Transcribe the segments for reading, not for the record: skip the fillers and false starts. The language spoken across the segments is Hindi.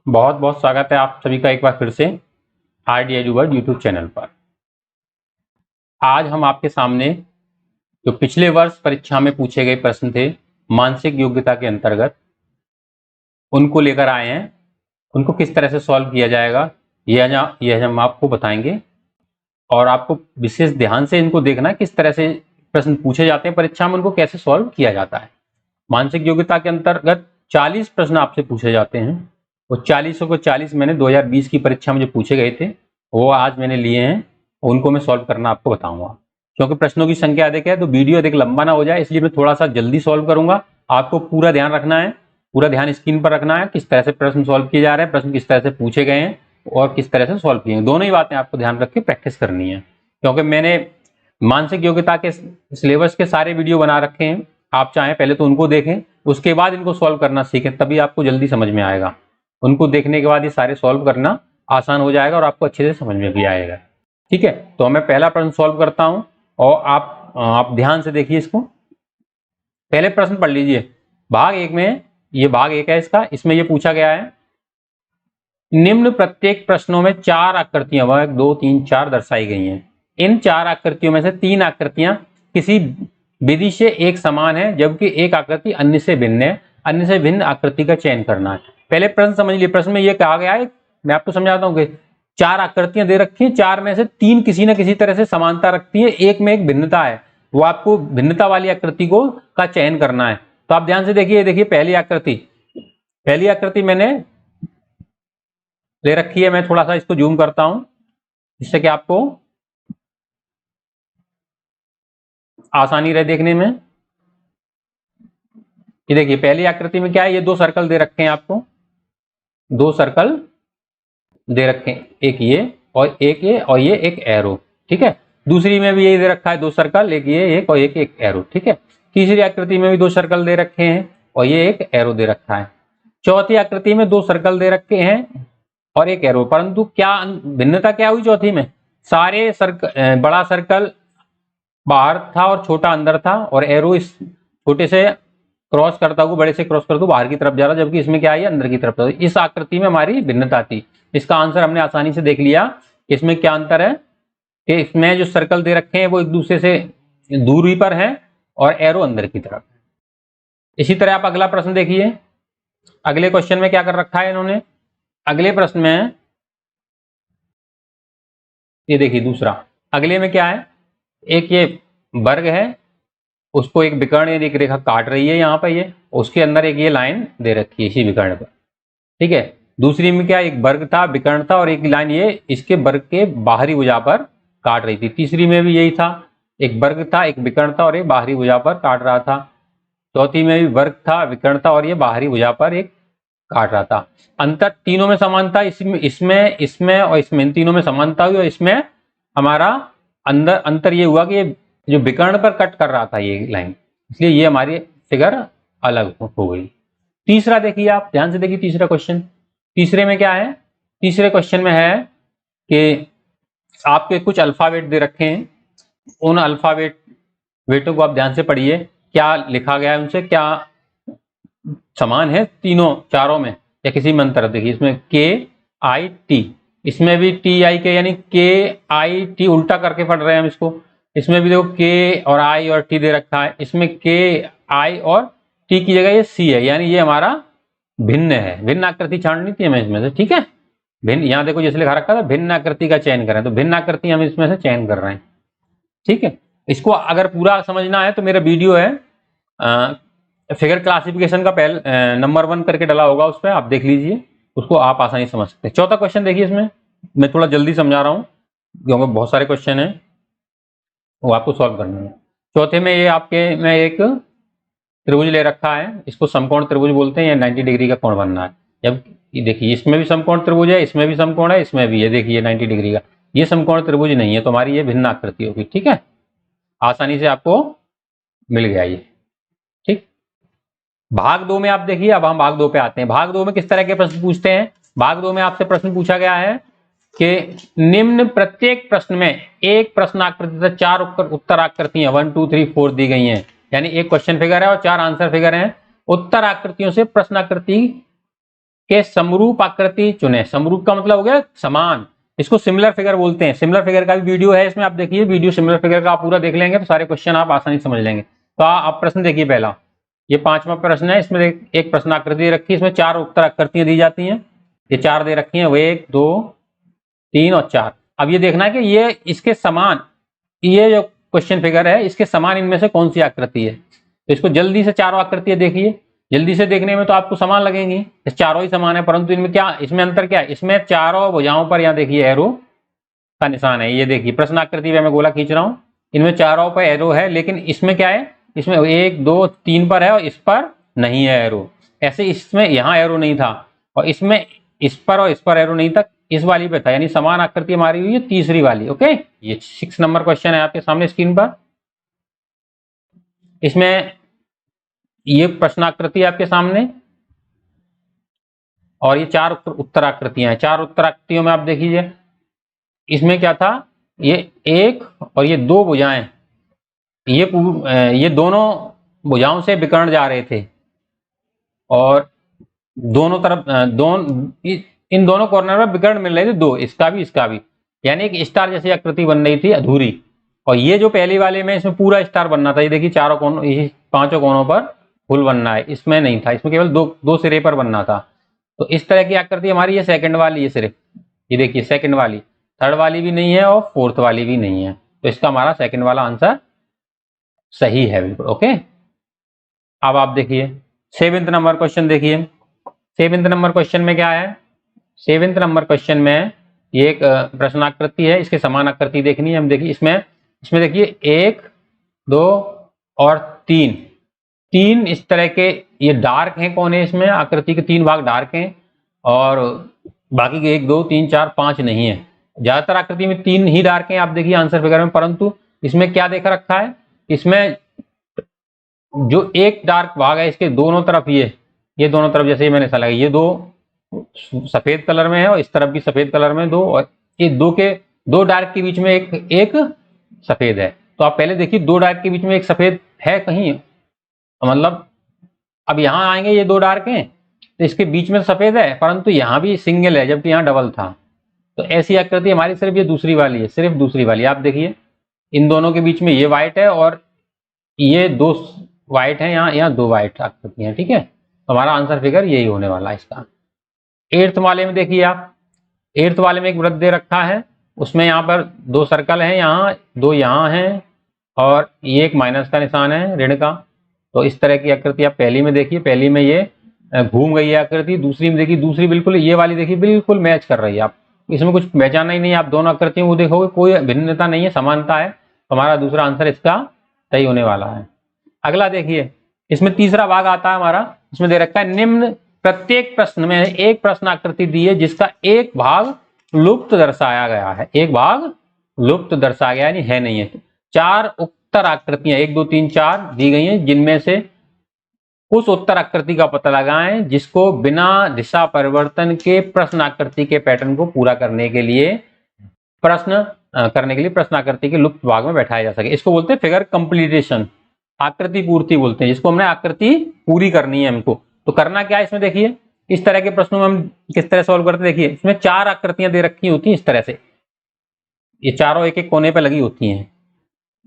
बहुत बहुत स्वागत है आप सभी का एक बार फिर से आरडी एजुवर्ल्ड यूट्यूब चैनल पर। आज हम आपके सामने जो पिछले वर्ष परीक्षा में पूछे गए प्रश्न थे मानसिक योग्यता के अंतर्गत, उनको लेकर आए हैं। उनको किस तरह से सॉल्व किया जाएगा यह हम आपको बताएंगे, और आपको विशेष ध्यान से इनको देखना किस तरह से प्रश्न पूछे जाते हैं परीक्षा में, उनको कैसे सॉल्व किया जाता है। मानसिक योग्यता के अंतर्गत 40 प्रश्न आपसे पूछे जाते हैं। वो 40 को 40 मैंने 2020 की परीक्षा में जो पूछे गए थे वो आज मैंने लिए हैं, उनको मैं सॉल्व करना आपको बताऊंगा। क्योंकि प्रश्नों की संख्या अधिक है तो वीडियो अधिक लंबा ना हो जाए, इसलिए मैं थोड़ा सा जल्दी सॉल्व करूंगा। आपको पूरा ध्यान रखना है, पूरा ध्यान स्क्रीन पर रखना है, किस तरह से प्रश्न सॉल्व किए जा रहे हैं, प्रश्न किस तरह से पूछे गए हैं और किस तरह से सॉल्व किए हैं। दोनों ही बातें आपको ध्यान रख के प्रैक्टिस करनी है, क्योंकि मैंने मानसिक योग्यता के सिलेबस के सारे वीडियो बना रखे हैं। आप चाहें पहले तो उनको देखें, उसके बाद इनको सॉल्व करना सीखें, तभी आपको जल्दी समझ में आएगा। उनको देखने के बाद ये सारे सॉल्व करना आसान हो जाएगा और आपको अच्छे से समझ में भी आएगा। ठीक है, तो मैं पहला प्रश्न सॉल्व करता हूं और आप ध्यान से देखिए इसको। पहले प्रश्न पढ़ लीजिए। भाग 1 में, ये भाग 1 है इसका, इसमें ये पूछा गया है निम्न प्रत्येक प्रश्नों में 4 आकृतियां 1 2 3 4 दर्शाई गई हैं। इन 4 आकृतियों में से 3 आकृतियां किसी विधि से एक समान है, जबकि एक आकृति अन्य से भिन्न है। अन्य से भिन्न आकृति का चयन करना है। पहले प्रश्न समझ लीजिए। प्रश्न में यह कहा गया है, मैं आपको समझाता हूं कि 4 आकृतियां दे रखी हैं, 4 में से 3 किसी न किसी तरह से समानता रखती है, एक में एक भिन्नता है। वो आपको भिन्नता वाली आकृति को का चयन करना है। तो आप ध्यान से देखिए। देखिए पहली आकृति मैंने ले रखी है। मैं थोड़ा सा इसको जूम करता हूं जिससे कि आपको आसानी रहे देखने में। ये देखिए पहली आकृति में क्या है, ये 2 सर्कल दे रखे हैं आपको, 2 सर्कल दे रखे हैं, एक ये और एक ये और ये एक एरो। ठीक है, दूसरी में भी यही दे रखा है, 2 सर्कल, एक ये एक और एक एरो। ठीक है, तीसरी आकृति में भी 2 सर्कल दे रखे हैं और ये एक एरो दे रखा है। चौथी आकृति में 2 सर्कल दे रखे हैं और एक एरो। परंतु क्या भिन्नता क्या हुई चौथी में? सारे सर्कल, बड़ा सर्कल बाहर था और छोटा अंदर था, और एरो इस छोटे से क्रॉस करता हुआ बड़े से क्रॉस करता हुआ बाहर की तरफ जा रहा, जबकि इसमें क्या है, अंदर की तरफ। इस आकृति में हमारी भिन्नता थी। इसका आंसर हमने आसानी से देख लिया। इसमें क्या अंतर है कि इसमें जो सर्कल दे रखे हैं वो एक दूसरे से दूरी पर है और एरो अंदर की तरफ। इसी तरह आप अगला प्रश्न देखिए। अगले क्वेश्चन में क्या कर रखा है इन्होंने? अगले प्रश्न में ये देखिए दूसरा, अगले में क्या है, एक ये वर्ग है, उसको एक विकर्ण यानी एक रेखा काट रही है यहाँ पर, ये उसके अंदर एक ये लाइन दे रखी है इसी विकर्ण पर। ठीक है, दूसरी में क्या, एक वर्ग था, विकर्ण था, और एक लाइन ये इसके वर्ग के बाहरी भुजा पर काट रही थी। तीसरी में भी यही था, एक वर्ग था, एक विकर्ण था और एक बाहरी भुजा पर काट रहा था। चौथी में भी वर्ग था, विकर्ण था और ये बाहरी भुजा पर एक काट रहा था। अंतर तीनों में समानता, इसमें और इसमें, इन तीनों में समानता हुई, और इसमें हमारा अंतर ये हुआ कि ये जो विकर्ण पर कट कर रहा था ये लाइन, इसलिए ये हमारी फिगर अलग हो गई। तीसरा देखिए, आप ध्यान से देखिए तीसरा क्वेश्चन। तीसरे में क्या है? तीसरे क्वेश्चन में है कि आपके कुछ अल्फाबेट दे रखे हैं, उन अल्फाबेटों को आप ध्यान से पढ़िए, क्या लिखा गया है, उनसे क्या समान है तीनों चारों में या किसी में अंतर। देखिए इसमें KIT, इसमें भी TI के यानी KIT उल्टा करके पढ़ रहे हैं हम इसको। इसमें भी देखो K और I और T दे रखा है, इसमें KI और T की जगह ये C है, यानी ये हमारा भिन्न है। भिन्न आकृति छांटनी थी हमें इसमें से। ठीक है, भिन्न, यहाँ देखो जैसे लिखा रखा था भिन्न आकृति का चयन करें, तो भिन्न आकृति हम इसमें से चयन कर रहे हैं। ठीक है, इसको अगर पूरा समझना है तो मेरा वीडियो है फिगर क्लासिफिकेशन का नंबर 1 करके डला होगा, उस पर आप देख लीजिए, उसको आप आसानी समझ सकते हैं। चौथा क्वेश्चन देखिए, इसमें मैं थोड़ा जल्दी समझा रहा हूँ क्योंकि बहुत सारे क्वेश्चन हैं वो आपको सॉल्व करने हैं। चौथे में ये आपके में एक त्रिभुज ले रखा है, इसको समकोण त्रिभुज बोलते हैं, या 90 डिग्री का कोण बनना है। जब देखिए इसमें भी समकोण त्रिभुज है, इसमें भी समकोण है, इसमें भी है, देखिए 90 डिग्री का। ये समकोण त्रिभुज नहीं है तो हमारी ये भिन्न आकृति होगी। ठीक है, आसानी से आपको मिल गया ये। ठीक, भाग 2 में आप देखिए, अब हम भाग 2 पे आते हैं। भाग 2 में किस तरह के प्रश्न पूछते हैं? भाग 2 में आपसे प्रश्न पूछा गया है कि निम्न प्रत्येक प्रश्न में एक प्रश्न आकृति तथा 4 उत्तर आकृतियां 1 2 3 4 दी गई हैं, यानी एक क्वेश्चन फिगर है और 4 आंसर फिगर हैं। उत्तर आकृतियों से प्रश्न आकृति के समरूप आकृति चुने। समरूप का मतलब हो गया समान, इसको सिमिलर फिगर बोलते हैं। सिमिलर फिगर का भी वीडियो है, इसमें आप देखिए वीडियो सिमिलर फिगर का आप पूरा देख लेंगे तो सारे क्वेश्चन आप आसानी से समझ लेंगे। तो आप प्रश्न देखिए पहला, ये 5वां प्रश्न है। इसमें एक प्रश्न आकृति रखी है, इसमें 4 उत्तर आकृतियां दी जाती हैं। ये 4 दे रखी हैं, वो 1 2 3 और 4। अब ये देखना है कि ये इसके समान, ये जो क्वेश्चन फिगर है इसके समान इनमें से कौन सी आकृति है। तो इसको जल्दी से चारों आकृतियां देखिए। जल्दी से देखने में तो आपको समान लगेंगी, चारों ही समान है, परंतु इनमें क्या, इसमें अंतर क्या है, इसमें चारों भुजाओं पर यहाँ देखिए एरो का निशान है। ये देखिए प्रश्न आकृति में मैं गोला खींच रहा हूं, इनमें चारों पर एरो है, लेकिन इसमें क्या है, इसमें 1 2 3 पर है और इस पर नहीं है एरो। ऐसे इसमें यहाँ एरो नहीं था और इसमें इस पर और इस पर एरो नहीं था, इस वाली पे था, यानी समान आकृति हमारी हुई है तीसरी वाली। ओके, ये 6 नंबर क्वेश्चन है आपके सामने स्क्रीन पर। इसमें ये प्रश्न आकृति आपके सामने और ये 4 उत्तर आकृतियां हैं। 4 उत्तर आकृतियों में आप देखिए इसमें क्या था, ये 1 और ये 2 भुजाएं, ये दोनों भुजाओं से विकर्ण जा रहे थे और दोनों तरफ इन दोनों कॉर्नर में विकर्ण मिल रहे थे, 2, इसका भी, यानी एक स्टार जैसी आकृति बन रही थी अधूरी। और ये जो पहली वाले में इसमें पूरा स्टार बनना था, ये देखिए चारों कोनों, ये 5 कोनों पर फुल बनना है, इसमें नहीं था, इसमें केवल दो सिरे पर बनना था। तो इस तरह की आकृति हमारी ये सेकंड वाली है सिर्फ, ये देखिए सेकंड वाली, थर्ड वाली भी नहीं है और फोर्थ वाली भी नहीं है। तो इसका हमारा सेकंड वाला आंसर सही है बिल्कुल। ओके, अब आप देखिए 7th नंबर क्वेश्चन देखिए। 7th नंबर क्वेश्चन में क्या है, 7th नंबर क्वेश्चन में ये एक प्रश्न आकृति है, इसके समान आकृति देखनी है। हम देखिए इसमें देखिए 1 2 और 3 इस तरह के ये डार्क हैं कोने, इसमें आकृति के 3 भाग डार्क हैं और बाकी के 1 2 3 4 5 नहीं है। ज्यादातर आकृति में 3 ही डार्क हैं, आप देखिए आंसर फिगर में, परंतु इसमें क्या देखा रखा है, इसमें जो एक डार्क भाग है इसके दोनों तरफ, ये दोनों तरफ जैसे मैंने ऐसा लगा, ये 2 सफेद कलर में है और इस तरफ भी सफेद कलर में 2, और ये 2 डार्क के बीच में एक सफेद है। तो आप पहले देखिए 2 डार्क के बीच में एक सफेद है कहीं, मतलब अब यहां आएंगे ये 2 डार्क हैं तो इसके बीच में सफेद है, परंतु यहां भी सिंगल है जबकि यहां डबल था। तो ऐसी आकृति हमारी सिर्फ ये दूसरी वाली है, सिर्फ दूसरी वाली। आप देखिए इन दोनों के बीच में ये व्हाइट है और ये 2 व्हाइट है, यहाँ 2 व्हाइट आकृति है। ठीक है, तो हमारा आंसर फिगर यही होने वाला है इसका। 8th वाले में देखिए आप, 8th वाले में एक वृत्त दे रखा है, उसमें यहाँ पर 2 सर्कल हैं, यहाँ 2 यहाँ हैं और ये एक माइनस का निशान है ऋण का। तो इस तरह की आकृति आप पहली में देखिए, पहली में ये घूम गई है आकृति, दूसरी में देखिए, दूसरी बिल्कुल ये वाली देखिए बिल्कुल मैच कर रही है। आप इसमें कुछ पहचाना ही नहीं है, आप दोनों आकृतियों को देखोगे कोई भिन्नता नहीं है, समानता है। हमारा दूसरा आंसर इसका सही होने वाला है। अगला देखिए, इसमें तीसरा भाग आता है हमारा, इसमें दे रखा है निम्न प्रत्येक प्रश्न में एक प्रश्न आकृति दी है जिसका एक भाग लुप्त दर्शाया गया है, एक भाग लुप्त दर्शाया गया यानी है नहीं है। 4 उत्तर आकृतियां 1 2 3 4 दी गई हैं, जिनमें से उस उत्तर आकृति का पता लगाएं जिसको बिना दिशा परिवर्तन के प्रश्न आकृति के पैटर्न को पूरा करने के लिए प्रश्न आकृति के लुप्त भाग में बैठाया जा सके। इसको बोलते हैं फिगर कंप्लीटेशन, आकृति पूर्ति बोलते हैं, जिसको हमने आकृति पूरी करनी है हमको। तो करना क्या है इसमें देखिए, इस तरह के प्रश्नों में हम किस तरह सॉल्व करते हैं। देखिए इसमें 4 आकृतियां दे रखी होती हैं इस तरह से, ये चारों एक एक कोने पे लगी होती हैं,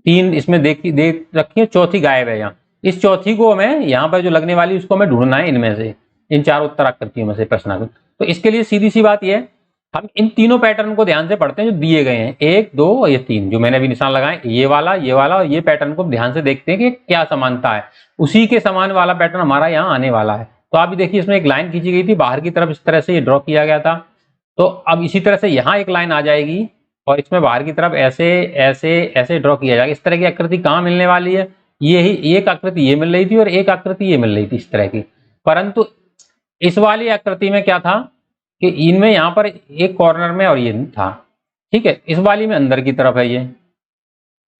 3 इसमें दे रखी है, चौथी गायब है यहाँ। इस चौथी को हमें यहाँ पर जो लगने वाली उसको हमें ढूंढना है इनमें से, इन 4 उत्तर आकृतियों में से प्रश्न। तो इसके लिए सीधी सी बात यह है, हम इन तीनों पैटर्न को ध्यान से पढ़ते हैं जो दिए गए हैं, 1 2 और ये 3 जो मैंने अभी निशान लगाए, ये वाला और ये पैटर्न को ध्यान से देखते हैं कि क्या समानता है, उसी के समान वाला पैटर्न हमारा यहाँ आने वाला है। तो आप भी देखिए इसमें एक लाइन खींची गई थी बाहर की तरफ, इस तरह से ये ड्रॉ किया गया था। तो अब इसी तरह से यहाँ एक लाइन आ जाएगी और इसमें बाहर की तरफ ऐसे ऐसे ऐसे ड्रॉ किया जाएगा। इस तरह की आकृति कहाँ मिलने वाली है, ये एक आकृति ये मिल रही थी और एक आकृति ये मिल रही थी इस तरह की। परंतु इस वाली आकृति में क्या था कि इनमें यहाँ पर एक कॉर्नर में और ये था, ठीक है, इस वाली में अंदर की तरफ है ये।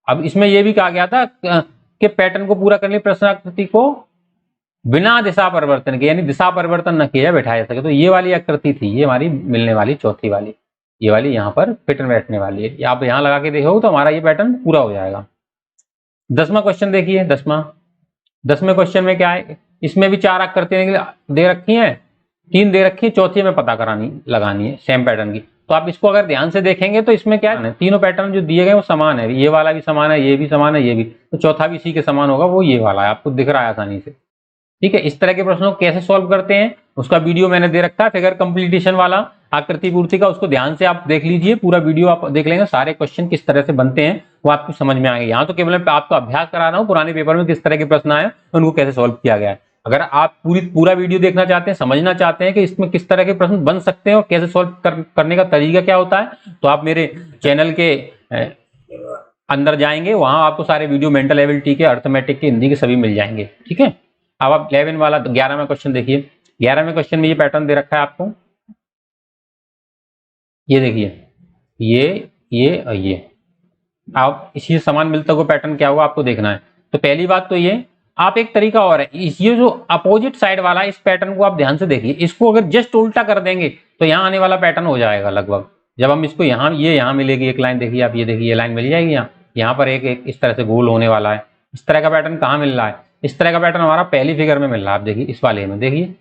अब इसमें ये भी कहा गया था कि पैटर्न को पूरा करने प्रश्न आकृति को बिना दिशा परिवर्तन के, यानी दिशा परिवर्तन न किया बैठाया जा सके। तो ये वाली आकृति थी, ये हमारी मिलने वाली चौथी वाली, ये वाली यहाँ पर पैटर्न बैठने वाली है। आप यहाँ लगा के देखोगे तो हमारा ये पैटर्न पूरा हो जाएगा। 10वां क्वेश्चन देखिए, 10वें क्वेश्चन में क्या है, इसमें भी 4 आकृतियां दे रखी हैं, 3 दे रखी है, चौथी में पता लगानी है सेम पैटर्न की। तो आप इसको अगर ध्यान से देखेंगे तो इसमें क्या है, तीनों पैटर्न जो दिए गए वो समान है, ये वाला भी समान है, ये भी समान है, ये भी, तो चौथा भी इसी के समान होगा, वो ये वाला है, आपको दिख रहा है आसानी से। ठीक है, इस तरह के प्रश्नों को कैसे सॉल्व करते हैं उसका वीडियो मैंने दे रखा है, फिगर कंप्लीटेशन वाला, आकृति पूर्ति का, उसको ध्यान से आप देख लीजिए, पूरा वीडियो आप देख लेंगे, सारे क्वेश्चन किस तरह से बनते हैं वो आपको समझ में आएंगे। यहाँ तो केवल आपको अभ्यास करा रहा हूँ, पुराने पेपर में किस तरह के प्रश्न आए उनको कैसे सॉल्व किया गया है। अगर आप पूरा वीडियो देखना चाहते हैं, समझना चाहते हैं कि इसमें किस तरह के प्रश्न बन सकते हैं और कैसे सॉल्व करने का तरीका क्या होता है, तो आप मेरे चैनल के अंदर जाएंगे, वहां आपको सारे वीडियो मेंटल एबिलिटी के, अर्थमेटिक के, हिंदी के सभी मिल जाएंगे। ठीक है, अब आप 11 वाला 11वां क्वेश्चन देखिए। 11वें क्वेश्चन में ये पैटर्न दे रखा है आपको, ये देखिए, ये और ये, आप इसी समान मिलता हुआ पैटर्न क्या होगा आपको देखना है। तो पहली बात तो ये, आप एक तरीका और है, ये जो अपोजिट साइड वाला इस पैटर्न को आप ध्यान से देखिए, इसको अगर जस्ट उल्टा कर देंगे तो यहाँ आने वाला पैटर्न हो जाएगा लगभग। जब हम इसको यहाँ मिलेगी एक लाइन, देखिए आप, ये देखिए ये लाइन मिल जाएगी, यहाँ पर एक इस तरह से गोल होने वाला है। इस तरह का पैटर्न कहाँ मिल रहा है, इस तरह का पैटर्न हमारा पहली फिगर में मिल रहा है, आप देखिए इस वाले में, देखिए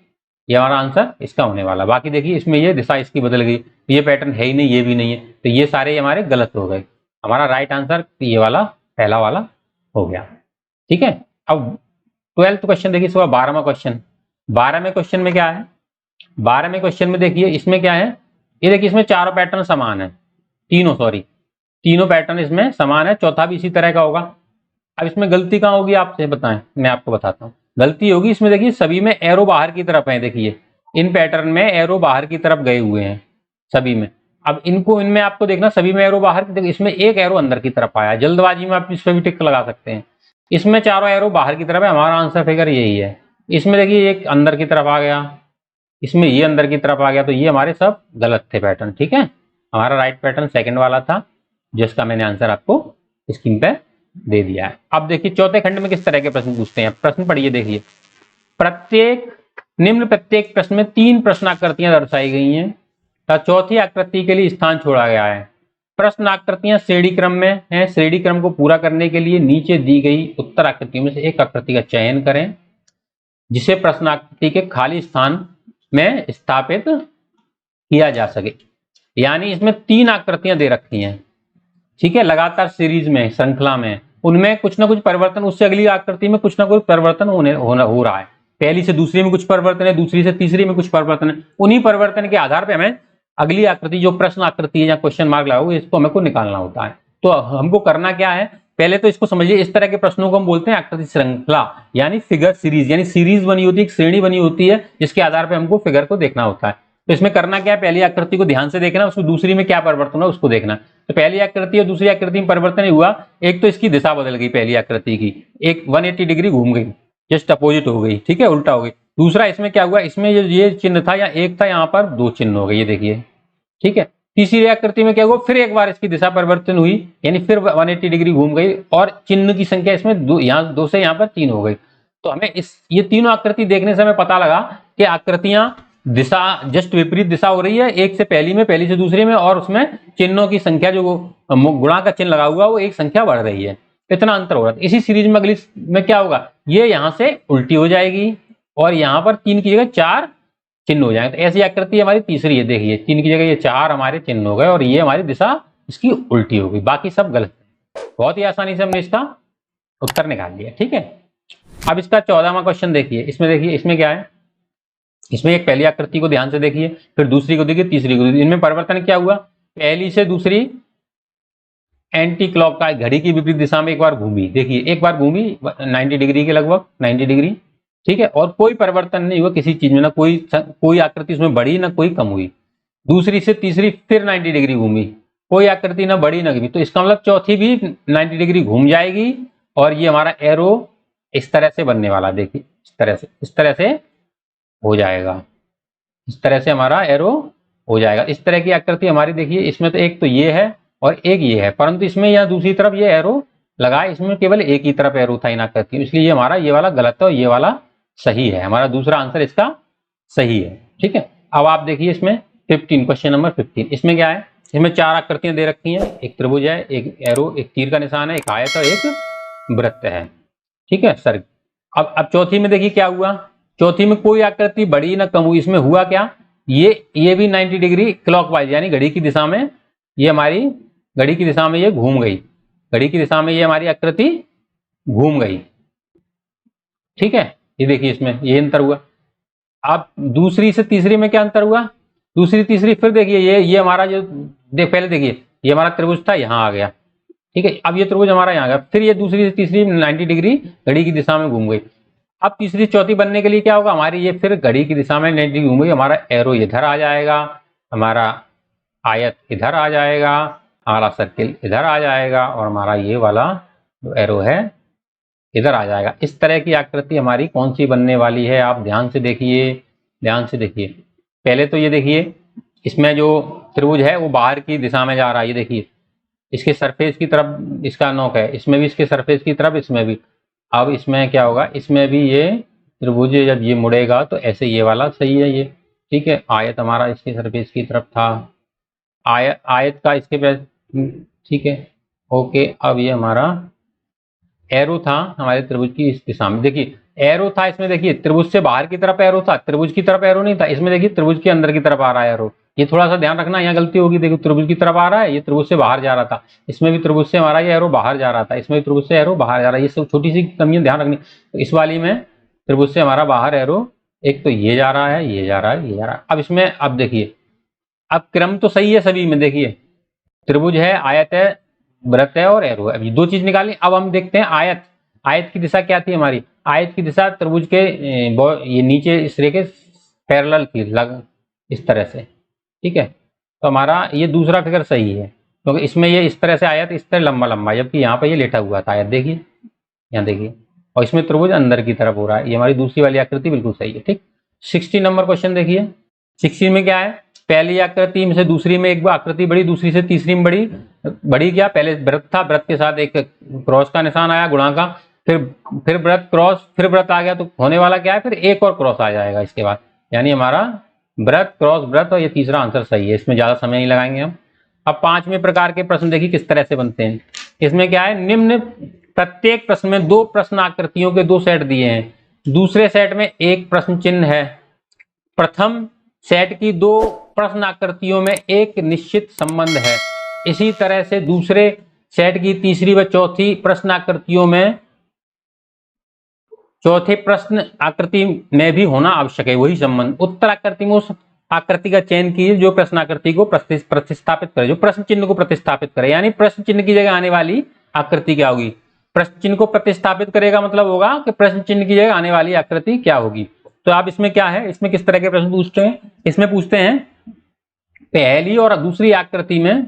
ये हमारा आंसर इसका होने वाला। बाकी देखिए इसमें ये दिशा इसकी बदल गई, तो ये पैटर्न है ही नहीं, ये भी नहीं है, तो ये सारे हमारे गलत हो गए। हमारा राइट आंसर ये वाला पहला वाला हो गया। ठीक है, अब 12th क्वेश्चन देखिए, इसके बाद 12वां क्वेश्चन। 12वें क्वेश्चन में क्या है, 12वें क्वेश्चन में देखिए इसमें क्या है, ये देखिए इसमें चारों पैटर्न समान है, तीनों पैटर्न इसमें समान है, चौथा भी इसी तरह का होगा। अब इसमें गलती कहाँ होगी आपसे बताएं, मैं आपको बताता हूँ। गलती होगी इसमें, देखिए सभी में एरो बाहर की तरफ है, देखिए इन पैटर्न में एरो बाहर की तरफ गए हुए हैं सभी में। अब इनमें आपको देखना, सभी में एरो बाहर की, इसमें एक एरो अंदर की तरफ आया, जल्दबाजी में आप इस पर भी टिक लगा सकते हैं। इसमें चारों एरो बाहर की तरफ है, हमारा आंसर फिगर यही है। इसमें देखिए एक अंदर की तरफ आ गया, इसमें ये अंदर की तरफ आ गया, तो ये हमारे सब गलत थे पैटर्न। ठीक है, हमारा राइट पैटर्न सेकंड वाला था, जिसका मैंने आंसर आपको स्क्रीन पे दे दिया है। अब देखिए चौथे खंड में किस तरह के प्रश्न पूछते हैं, प्रश्न पढ़िए, देखिए निम्न प्रत्येक प्रश्न में 3 प्रश्न आकृतियां दर्शाई गई हैं तथा चौथी आकृति के लिए स्थान छोड़ा गया है। प्रश्न आकृतियां श्रेणी क्रम में हैं, श्रेणी क्रम को पूरा करने के लिए नीचे दी गई उत्तर आकृतियों में से एक आकृति का चयन करें जिसे प्रश्न आकृति के खाली स्थान में स्थापित किया जा सके। यानी इसमें 3 आकृतियां दे रखी हैं, ठीक है, लगातार सीरीज में, श्रृंखला में, उनमें कुछ ना कुछ परिवर्तन, उससे अगली आकृति में कुछ ना कुछ परिवर्तन हो रहा है। पहली से दूसरी में कुछ परिवर्तन है, दूसरी से तीसरी में कुछ परिवर्तन है। उन्हीं परिवर्तन के आधार पर हमें अगली आकृति, जो प्रश्न आकृति है या क्वेश्चन मार्क लगा हुआ, इसको हमको निकालना होता है। तो हमको करना क्या है, पहले तो इसको समझिए, इस तरह के प्रश्नों को हम बोलते हैं आकृति श्रृंखला, यानी फिगर सीरीज, यानी सीरीज बनी होती है, एक श्रेणी बनी होती है, जिसके आधार पर हमको फिगर को देखना होता है। तो इसमें करना क्या है, पहली आकृति को ध्यान से देखना, उसको दूसरी में क्या परिवर्तन है उसको देखना। तो पहली आकृति और दूसरी आकृति में परिवर्तन हुआ, एक तो इसकी दिशा बदल गई, पहली आकृति की एक 180 डिग्री घूम गई, जस्ट अपोजिट हो गई, ठीक है, उल्टा हो गई। दूसरा इसमें क्या हुआ, इसमें ये चिन्ह था या एक था, यहाँ पर 2 चिन्ह हो गए, ये देखिए, ठीक है। तीसरी आकृति में क्या हुआ, फिर एक बार इसकी दिशा परिवर्तन हुई, यानी फिर 180 डिग्री घूम गई, और चिन्ह की संख्या इसमें 2 से यहाँ पर 3 हो गई। तो हमें ये तीनों आकृति देखने से हमें पता लगा कि आकृतियां दिशा जस्ट विपरीत दिशा हो रही है, एक से पहली में, पहली से दूसरी में, और उसमें चिन्हों की संख्या, जो गुणा का चिन्ह लगा हुआ, वो एक संख्या बढ़ रही है, इतना अंतर हो रहा है। इसी सीरीज में अगली में क्या होगा, ये यहां से उल्टी हो जाएगी और यहाँ पर 3 की जगह 4 चिन्ह हो जाएंगे। तो ऐसी आकृति हमारी तीसरी है, देखिए 3 की जगह ये 4 हमारे चिन्ह हो गए, और ये हमारी दिशा इसकी उल्टी हो गई, बाकी सब गलत है। बहुत ही आसानी से हमने इसका उत्तर निकाल लिया, ठीक है। अब इसका 14वां क्वेश्चन देखिए, इसमें देखिए इसमें क्या है, इसमें एक पहली आकृति को ध्यान से देखिए, फिर दूसरी को देखिए, तीसरी को देखिए, इनमें परिवर्तन क्या हुआ, पहली से दूसरी एंटी क्लॉक का, घड़ी की विपरीत दिशा में एक बार घूमी, देखिए एक बार घूमी 90 डिग्री के लगभग, 90 डिग्री, ठीक है, और कोई परिवर्तन नहीं हुआ किसी चीज में, ना कोई आकृति उसमें बढ़ी ना कोई कम हुई। दूसरी से तीसरी फिर 90 डिग्री घूमी, कोई आकृति ना बढ़ी ना कमी, तो इसका मतलब चौथी भी 90 डिग्री घूम जाएगी, और ये हमारा एरो इस तरह से बनने वाला, देखिए इस तरह से हो जाएगा, इस तरह से हमारा एरो हो जाएगा। इस तरह की आकृति हमारी देखिए, इसमें तो एक तो ये है और एक ये है, परंतु इसमें यहाँ दूसरी तरफ ये एरो लगा है, इसमें केवल एक ही तरफ एरो था इन आकृति, इसलिए ये हमारा ये वाला गलत है और ये वाला सही है, हमारा दूसरा आंसर इसका सही है, ठीक है। अब आप देखिए इसमें 15, क्वेश्चन नंबर 15, इसमें क्या है, इसमें 4 आकृतियां दे रखी हैं, एक त्रिभुज है, एक एरो, एक तीर का निशान है, एक आयत और एक वृत्त है, ठीक है सर। अब चौथी में देखिए क्या हुआ, चौथी में कोई आकृति बढ़ी ना कम हुई। इसमें हुआ क्या, ये भी 90 डिग्री क्लॉकवाइज यानी घड़ी की दिशा में, ये हमारी घड़ी की दिशा में ये घूम गई, घड़ी की दिशा में ये हमारी आकृति घूम गई। ठीक है, ये देखिए इसमें ये अंतर हुआ। अब दूसरी से तीसरी में क्या अंतर हुआ, दूसरी तीसरी फिर देखिए ये हमारा जो पहले देखिए ये हमारा त्रिभुज था, यहाँ आ गया। ठीक है, अब ये त्रिभुज हमारा यहाँ गया, फिर ये दूसरी से तीसरी 90 डिग्री घड़ी की दिशा में घूम गई। अब तीसरी चौथी बनने के लिए क्या होगा, हमारी ये फिर घड़ी की दिशा में 90 डिग्री घूम गई, हमारा एरो इधर आ जाएगा, हमारा आयत इधर आ जाएगा, हमारा सर्किल इधर आ जाएगा और हमारा ये वाला जो एरो है इधर आ जाएगा। इस तरह की आकृति हमारी कौन सी बनने वाली है, आप ध्यान से देखिए, ध्यान से देखिए। पहले तो ये देखिए इसमें जो त्रिभुज है वो बाहर की दिशा में जा रहा है, ये देखिए इसके सरफेस की तरफ इसका नोक है, इसमें भी इसके सरफेस की तरफ, इसमें भी। अब इसमें क्या होगा, इसमें भी ये त्रिभुज जब ये मुड़ेगा तो ऐसे ये वाला सही है ये। ठीक है, आयत हमारा इसके सरफेस की तरफ था, आयत का इसके पे। ठीक है, ओके। अब ये हमारा एरो था हमारे त्रिभुज की इस दिशा में, देखिए एरो था इसमें, देखिए त्रिभुज से बाहर की तरफ एरो था, त्रिभुज की तरफ एरो नहीं था। इसमें देखिए त्रिभुज के अंदर की तरफ आ रहा है एरो, ये थोड़ा सा ध्यान रखना, यहाँ गलती होगी। देखो त्रिभुज की तरफ आ रहा है, ये त्रिभुज से बाहर जा रहा था। इसमें भी त्रिभुज से हमारा ये एरो बाहर जा रहा था, इसमें भी त्रिभुज से एरो बाहर जा रहा है। ये सब छोटी सी कमियां ध्यान रखनी। तो इस वाली में त्रिभुज से हमारा बाहर एरो, एक तो ये जा रहा है, ये जा रहा है, ये जा रहा है। अब इसमें अब देखिए, अब क्रम तो सही है सभी में, देखिए त्रिभुज है, आयत है, वृत्त है और एरो है। अभी दो चीज निकाली। अब हम देखते हैं आयत, आयत की दिशा क्या थी हमारी, आयत की दिशा त्रिभुज के ये नीचे इस रेखे पैरेलल थी, लग इस तरह से। ठीक है, तो हमारा ये दूसरा फिगर सही है, क्योंकि इसमें ये इस तरह से आयत इस तरह लंबा लंबा, जबकि यहाँ पे ये लेटा हुआ था आयत, देखिए यहाँ देखिए, और इसमें त्रिभुज अंदर की तरफ हो रहा है। ये हमारी दूसरी वाली आकृति बिल्कुल सही है। ठीक, 60 नंबर क्वेश्चन देखिए। 60 में क्या है, पहली आकृति में से दूसरी में एक आकृति बढ़ी, दूसरी से तीसरी में बढ़ी क्या, पहले व्रत था, व्रत के साथ एक क्रॉस का निशान आया, गुणा का, फिर व्रत क्रॉस, फिर व्रत आ गया, तो होने वाला क्या है, फिर एक और क्रॉस आ जाएगा इसके बाद, यानी हमारा व्रत क्रॉस व्रत, और ये तीसरा आंसर सही है। इसमें ज्यादा समय नहीं लगाएंगे हम। अब 5वें प्रकार के प्रश्न देखिए किस तरह से बनते हैं। इसमें क्या है, निम्न प्रत्येक प्रश्न में 2 प्रश्न आकृतियों के 2 सेट दिए हैं, दूसरे सेट में 1 प्रश्न चिन्ह है, प्रथम सेट की 2 प्रश्न आकृतियों में एक निश्चित संबंध है। इसी तरह से दूसरे सेट की तीसरी व चौथी प्रश्न आकृतियों में, चौथे प्रश्न आकृति में भी होना आवश्यक है वही संबंध। उत्तर आकृति में उस आकृति का चयन कीजिए जो प्रश्न आकृति को प्रतिस्थापित करे, जो प्रश्न चिन्ह को प्रतिस्थापित करे, यानी प्रश्न चिन्ह की जगह आने वाली आकृति क्या होगी। प्रश्न चिन्ह को प्रतिस्थापित करेगा मतलब होगा कि प्रश्न चिन्ह की जगह आने वाली आकृति क्या होगी। तो आप इसमें क्या है, इसमें किस तरह के प्रश्न पूछते हैं, इसमें पूछते हैं पहली और दूसरी आकृति में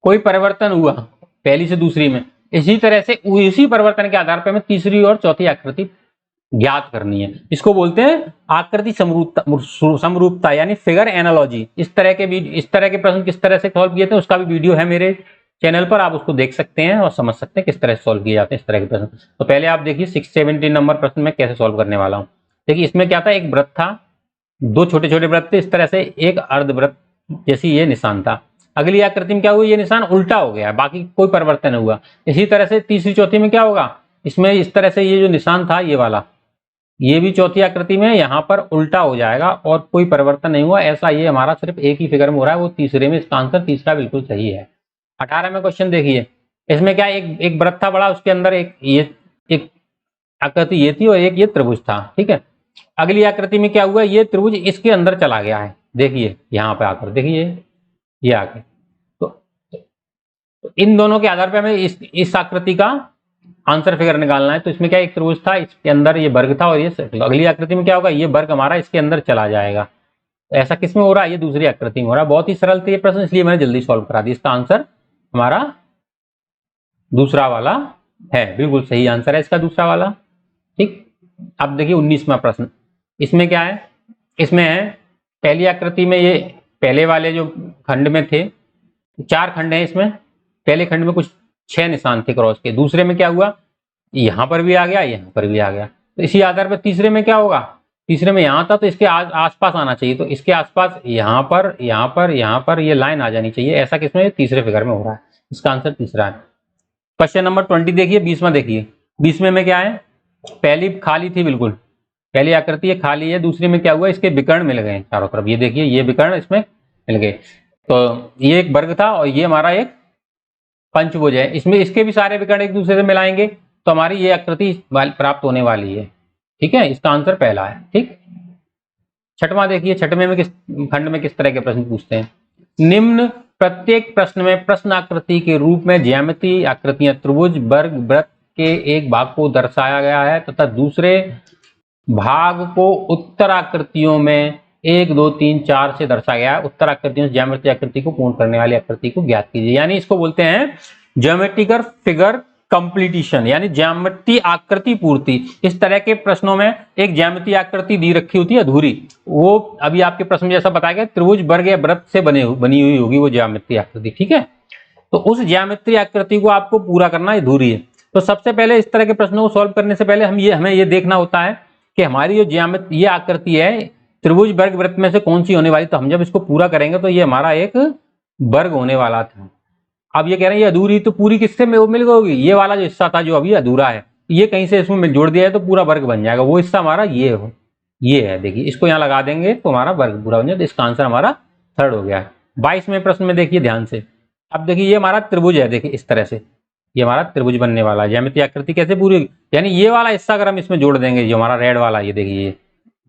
कोई परिवर्तन हुआ पहली से दूसरी में, इसी तरह से उसी परिवर्तन के आधार पर हमें तीसरी और चौथी आकृति ज्ञात करनी है। इसको बोलते हैं आकृति समरूपता यानी फिगर एनालॉजी। इस तरह के प्रश्न किस तरह से सॉल्व किए थे उसका भी वीडियो है मेरे चैनल पर, आप उसको देख सकते हैं और समझ सकते हैं किस तरह से सॉल्व किए जाते हैं इस तरह के प्रश्न। तो पहले आप देखिए 670 नंबर प्रश्न में कैसे सॉल्व करने वाला हूं। देखिए इसमें क्या था, एक व्रत था, 2 छोटे छोटे व्रत थे, इस तरह से एक अर्धवृत्त जैसी ये निशान था। अगली आकृति में क्या हुआ, ये निशान उल्टा हो गया, बाकी कोई परिवर्तन नहीं हुआ। इसी तरह से तीसरी चौथी में क्या होगा, इसमें इस तरह से ये जो निशान था ये वाला, ये भी चौथी आकृति में यहाँ पर उल्टा हो जाएगा और कोई परिवर्तन नहीं हुआ। ऐसा ये हमारा सिर्फ एक ही फिगर में हो रहा है, वो तीसरे में। इसका आंसर तीसरा बिल्कुल सही है। 18 में क्वेश्चन देखिए, इसमें क्या एक व्रत था बड़ा, उसके अंदर एक आकृति ये थी और एक ये त्रिभुज था। ठीक है, अगली आकृति में क्या हुआ, ये त्रिभुज इसके अंदर चला गया है, देखिए यहाँ पे आकर देखिए ये आगे। तो इन दोनों के आधार पर हमें इस आकृति का आंसर फिगर निकालना है। तो इसमें क्या एक त्रिभुज था, इसके अंदर ये वर्ग था और ये सर्कल। अगली आकृति में क्या होगा, ये वर्ग हमारा इसके अंदर चला जाएगा। ऐसा किसमें हो रहा है, ये दूसरी आकृति में हो रहा है। बहुत ही सरल था ये प्रश्न, इसलिए मैंने जल्दी सॉल्व करा दिया। इसका आंसर हमारा दूसरा वाला है, बिल्कुल सही आंसर है इसका दूसरा वाला। ठीक, अब देखिए 19वां प्रश्न। इसमें क्या है, इसमें है पहली आकृति में ये पहले वाले जो खंड में थे 4 खंड हैं, इसमें पहले खंड में कुछ 6 निशान थे क्रॉस के। दूसरे में क्या हुआ, यहां पर भी आ गया, यहां पर भी आ गया। तो इसी आधार पर तीसरे में क्या होगा, तीसरे में यहां था तो इसके आसपास आना चाहिए, तो इसके आसपास यहां पर यहां पर यहां पर ये लाइन आ जानी चाहिए। ऐसा किसमें, तीसरे फिगर में हो रहा है। इसका आंसर तीसरा है। क्वेश्चन नंबर 20 देखिए, 20वां देखिए। 20वें में क्या है, पहली खाली थी बिल्कुल, पहली आकृति ये खाली है, दूसरी में क्या हुआ, इसके विकर्ण मिल गए चारों तरफ, ये देखिए ये विकर्ण इसमें मिल गए। तो ये एक वर्ग था और ये हमारा एक पंचभुज है, इसमें इसके भी सारे विकर्ण एक दूसरे से मिलाएंगे तो हमारी ये आकृति प्राप्त होने वाली है। ठीक है, इसका आंसर पहला है। ठीक, छठवां देखिए, छठवें में किस खंड में किस तरह के प्रश्न पूछते हैं। निम्न प्रत्येक प्रश्न में प्रश्न आकृति के रूप में ज्यामितीय आकृतियां त्रिभुज, वर्ग, वृत्त के एक भाग को दर्शाया गया है तथा दूसरे भाग को उत्तर आकृतियों में 1, 2, 3, 4 से दर्शाया गया है। उत्तर आकृतियों से ज्यामितीय आकृति को पूर्ण करने वाली आकृति को ज्ञात कीजिए। यानी इसको बोलते हैं ज्योमेट्रिकल फिगर कंप्लीटिशन, यानी ज्यामितीय आकृति पूर्ति। इस तरह के प्रश्नों में एक ज्यामितीय आकृति दी रखी होती है अधूरी, वो अभी आपके प्रश्न में जैसा बताया गया त्रिभुज, वर्ग या वृत्त से बनी हुई होगी वो ज्यामितीय आकृति। ठीक है, तो उस ज्यामितीय आकृति को आपको पूरा करना अधूरी है। तो सबसे पहले इस तरह के प्रश्नों को सॉल्व करने से पहले हमें ये देखना होता है कि हमारी जो ज्यामितीय आकृति है त्रिभुज, वर्ग, वृत्त में से कौन सी होने वाली। तो हम जब इसको पूरा करेंगे तो ये हमारा एक वर्ग होने वाला था। अब ये कह रहे हैं ये अधूरी, तो पूरी किससे मिल गई, ये वाला जो हिस्सा था जो अभी अधूरा है, ये कहीं से इसमें जोड़ दिया है तो पूरा वर्ग बन जाएगा। वो हिस्सा हमारा ये है, देखिए इसको यहाँ लगा देंगे तो हमारा वर्ग पूरा बन जाएगा। तो इसका आंसर हमारा थर्ड हो गया है। 22वें प्रश्न में देखिए ध्यान से, अब देखिए ये हमारा त्रिभुज है, देखिए इस तरह से ये हमारा त्रिभुज बनने वाला है। ज्यामितीय आकृति कैसे पूरी होगी, यानी ये वाला हिस्सा अगर हम इसमें जोड़ देंगे, जो हमारा रेड वाला, ये देखिए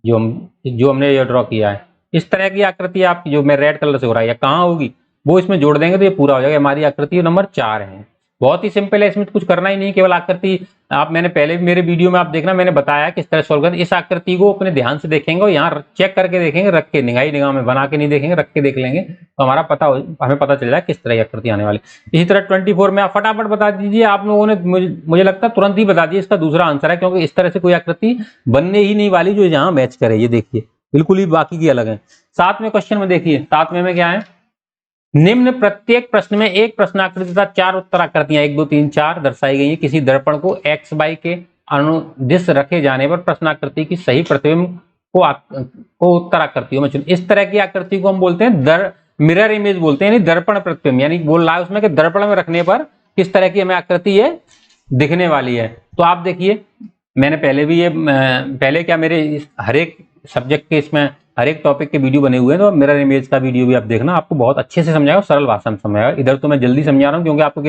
जो हमने ये ड्रॉ किया है, इस तरह की आकृति आप जो मैं रेड कलर से हो रहा है या कहाँ होगी, वो इसमें जोड़ देंगे तो ये पूरा हो जाएगा। हमारी आकृति नंबर 4 है। बहुत ही सिंपल है, इसमें कुछ करना ही नहीं, केवल आकृति आप मैंने पहले भी मेरे वीडियो में आप देखना, मैंने बताया किस तरह सोल्व करना। इस आकृति को अपने ध्यान से देखेंगे और यहाँ चेक करके देखेंगे, रख के निगाह में बना के नहीं देखेंगे, रख के देख लेंगे तो हमें पता चल जाए किस तरह की आकृति आने वाली। इसी तरह 24 में आप फटाफट बता दीजिए। आप लोगों ने मुझे लगता है तुरंत ही बता दिए इसका दूसरा आंसर है, क्योंकि इस तरह से कोई आकृति बनने ही नहीं वाली जो यहाँ मैच करे। ये देखिए बिल्कुल ही बाकी की अलग है। 7वें क्वेश्चन में देखिए, 7वें में क्या है, निम्न प्रत्येक प्रश्न में एक प्रश्नाकृति तथा 4 उत्तराकृतियां 1, 2, 3, 4 दर्शाई गई है। किसी दर्पण को x, y के अनुदिश रखे जाने पर प्रश्नाकृति की सही प्रतिबिंब को उत्तराकृतियों में चुन। इस तरह की आकृति को हम बोलते हैं मिरर इमेज बोलते हैं, यानी दर्पण प्रतिबिंब। यानी बोल रहा है उसमें कि दर्पण में रखने पर किस तरह की हमें आकृति ये दिखने वाली है। तो आप देखिए, मैंने पहले क्या मेरे हर एक सब्जेक्ट के इसमें हर एक टॉपिक के वीडियो बने हुए हैं, तो मिरर इमेज का वीडियो भी आप देखना, आपको बहुत अच्छे से समझाएगा, सरल भाषा में समझाएगा। इधर तो मैं जल्दी समझा रहा हूँ क्योंकि आपको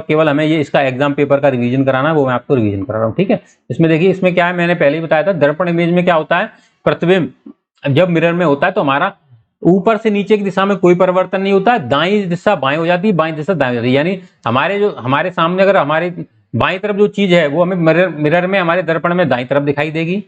केवल हमें ये इसका एग्जाम पेपर का रिवीजन कराना है, वो मैं आपको रिवीजन करा रहा हूँ। ठीक है, इसमें देखिए, इसमें क्या है, मैंने पहले ही बताया था, दर्पण इमेज में क्या होता है, प्रतिबिंब जब मिरर में होता है तो हमारा ऊपर से नीचे की दिशा में कोई परिवर्तन नहीं होता है, दाईं दिशा बाएं हो जाती है, बाईं दिशा दाएं हो जाती है। यानी हमारे सामने अगर हमारे बाईं तरफ जो चीज है वो हमें मिरर में हमारे दर्पण में दाईं तरफ दिखाई देगी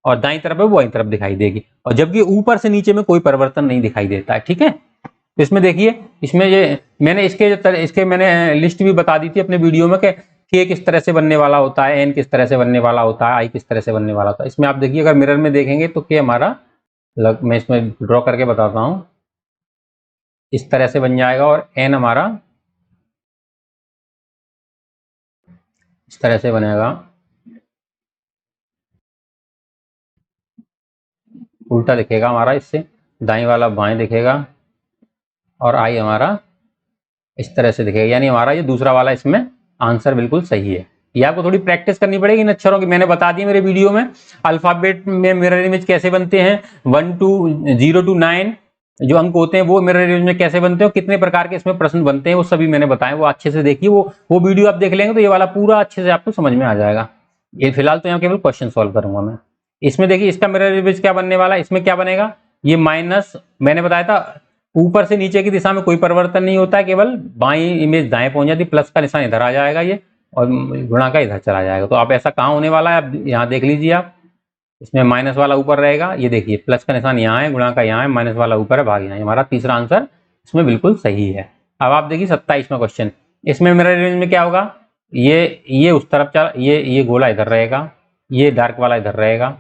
और दाईं तरफ है वो बाईं तरफ दिखाई देगी, और जबकि ऊपर से नीचे में कोई परिवर्तन नहीं दिखाई देता है। ठीक है, तो इसमें देखिए, इसमें ये मैंने इसके मैंने लिस्ट भी बता दी थी अपने वीडियो में कि K किस तरह से बनने वाला होता है, N किस तरह से बनने वाला होता है, I किस तरह से बनने वाला होता है। इसमें आप देखिए, अगर मिरर में देखेंगे तो K हमारा मैं इसमें ड्रॉ करके बताता हूं, इस तरह से बन जाएगा, और N हमारा इस तरह से बनेगा, उल्टा दिखेगा हमारा, इससे दाईं वाला बाएं दिखेगा, और I हमारा इस तरह से दिखेगा। यानी हमारा ये दूसरा वाला इसमें आंसर बिल्कुल सही है। ये आपको थोड़ी प्रैक्टिस करनी पड़ेगी इन अक्षरों की। मैंने बता दी मेरे वीडियो में अल्फाबेट में मिरर इमेज कैसे बनते हैं, 0 to 9 जो अंक होते हैं वो मिरर इमेज में कैसे बनते हैं, कितने प्रकार के इसमें प्रश्न बनते हैं, वो सभी मैंने बताया। वो अच्छे से देखिए, वो वीडियो आप देख लेंगे तो ये वाला पूरा अच्छे से आपको समझ में आ जाएगा। ये फिलहाल तो यहाँ केवल क्वेश्चन सॉल्व करूंगा मैं। इसमें देखिए, इसका मिरर इमेज क्या बनने वाला है, इसमें क्या बनेगा, ये माइनस, मैंने बताया था ऊपर से नीचे की दिशा में कोई परिवर्तन नहीं होता है, केवल बाईं इमेज दाएं पहुंच जाती, प्लस का निशान इधर आ जाएगा ये, और गुणा का इधर चला जाएगा। तो आप ऐसा कहाँ होने वाला है, आप यहाँ देख लीजिए, आप इसमें माइनस वाला ऊपर रहेगा, ये देखिए प्लस का निशान यहाँ है, गुणा का यहाँ है, माइनस वाला ऊपर है, भाग यहाँ। हमारा तीसरा आंसर इसमें बिल्कुल सही है। अब आप देखिए 27वां क्वेश्चन, इसमें मिरर इमेज में क्या होगा, ये उस तरफ चला, ये गोला इधर रहेगा, ये डार्क वाला इधर रहेगा,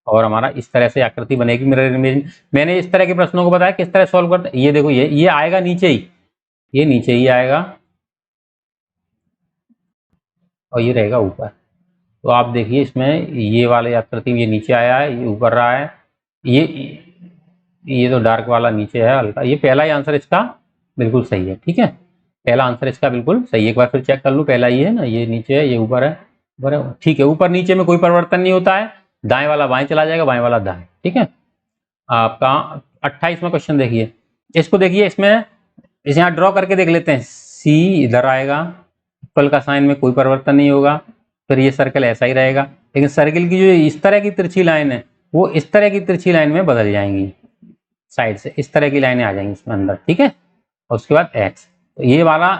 और हमारा इस तरह से आकृति बनेगी मिरर इमेज। मैंने इस तरह के प्रश्नों को बताया किस तरह सॉल्व करते। ये देखो, ये आएगा नीचे ही, ये नीचे ही आएगा, और ये रहेगा ऊपर। तो आप देखिए, इसमें ये वाली आकृति ये नीचे आया है, ये ऊपर रहा है, ये तो डार्क वाला नीचे है हल्का। ये पहला ही आंसर इसका बिल्कुल सही है। ठीक है, पहला आंसर इसका बिल्कुल सही है। एक बार फिर चेक कर लूँ, पहला ये है ना, ये नीचे है, ये ऊपर है, बराबर, ठीक है। ऊपर नीचे में कोई परिवर्तन नहीं होता है, दाएं वाला बाएं चला जाएगा, बाएं वाला दाएं, ठीक है। आपका 28वां क्वेश्चन देखिए, इसको देखिए, इसमें इसे यहाँ ड्रॉ करके देख लेते हैं। सी इधर आएगा, इक्वल का साइन में कोई परिवर्तन नहीं होगा, फिर ये सर्कल ऐसा ही रहेगा, लेकिन सर्कल की जो इस तरह की तिरछी लाइन है वो इस तरह की तिरछी लाइन में बदल जाएंगी, साइड से इस तरह की लाइनें आ जाएंगी इसमें अंदर, ठीक है। और उसके बाद एक्स, तो ये वाला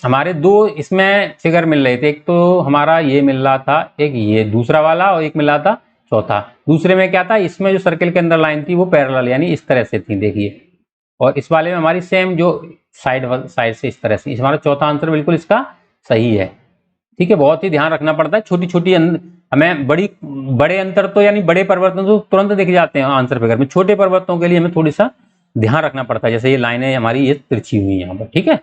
हमारे दो इसमें फिगर मिल रहे थे, एक तो हमारा ये मिल रहा था, एक ये दूसरा वाला, और एक मिल रहा था चौथा। दूसरे में क्या था, इसमें जो सर्कल के अंदर लाइन थी वो पैरेलल यानी इस तरह से थी, देखिए। और इस वाले में हमारी सेम जो साइड से इस तरह से, हमारा चौथा आंसर बिल्कुल इसका सही है, ठीक है। बहुत ही ध्यान रखना पड़ता है, छोटी छोटी हमें बड़े अंतर तो यानी बड़े परिवर्तन तो तुरंत दिख जाते हैं आंसर फिगर में, छोटे परिवर्तनों के लिए हमें थोड़ी सा ध्यान रखना पड़ता है, जैसे ये लाइनें हमारी ये तिरछी हुई यहाँ पर, ठीक है।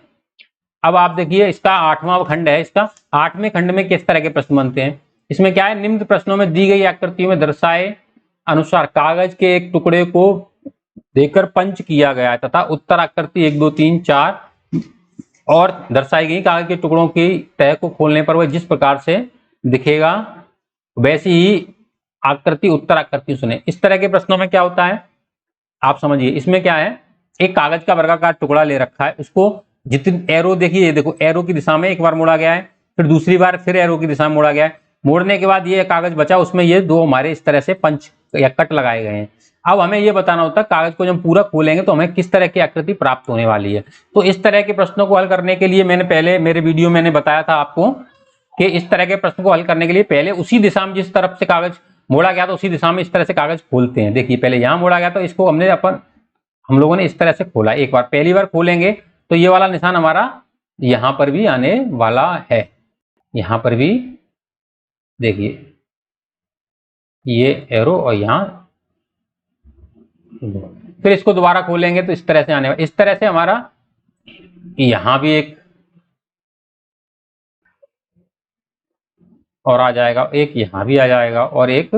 अब आप देखिए, इसका 8वां खंड है, इसका 8वें खंड में किस तरह के प्रश्न बनते हैं। इसमें क्या है, निम्न प्रश्नों में दी गई आकृतियों में दर्शाए अनुसार कागज के एक टुकड़े को देकर पंच किया गया है तथा उत्तर आकृति 1 2 3 4 और दर्शाई गई कागज के टुकड़ों की तह को खोलने पर वह जिस प्रकार से दिखेगा वैसी ही आकृति उत्तर आकृति सुने। इस तरह के प्रश्नों में क्या होता है आप समझिए, इसमें क्या है, एक कागज का वर्गाकार टुकड़ा ले रखा है, उसको जितनी एरो देखिए, देखो एरो की दिशा में एक बार मोड़ा गया है, फिर दूसरी बार फिर एरो की दिशा में मोड़ा गया है, मोड़ने के बाद ये कागज बचा, उसमें ये दो हमारे इस तरह से पंच या कट लगाए गए हैं। अब हमें ये बताना होता है कागज को जब पूरा खोलेंगे तो हमें किस तरह की आकृति प्राप्त होने वाली है। तो इस तरह के प्रश्नों को हल करने के लिए मैंने पहले मेरे वीडियो मैंने बताया था आपको कि इस तरह के प्रश्न को हल करने के लिए पहले उसी दिशा में जिस तरफ से कागज मोड़ा गया तो उसी दिशा में इस तरह से कागज खोलते हैं। देखिए पहले यहां मोड़ा गया तो इसको हम लोगों ने इस तरह से खोला, एक बार पहली बार खोलेंगे तो ये वाला निशान हमारा यहां पर भी आने वाला है, यहां पर भी देखिए ये एरो और यहां, फिर इसको दोबारा खोलेंगे तो इस तरह से आने वाला, इस तरह से हमारा यहां भी एक और आ जाएगा, एक यहां भी आ जाएगा और एक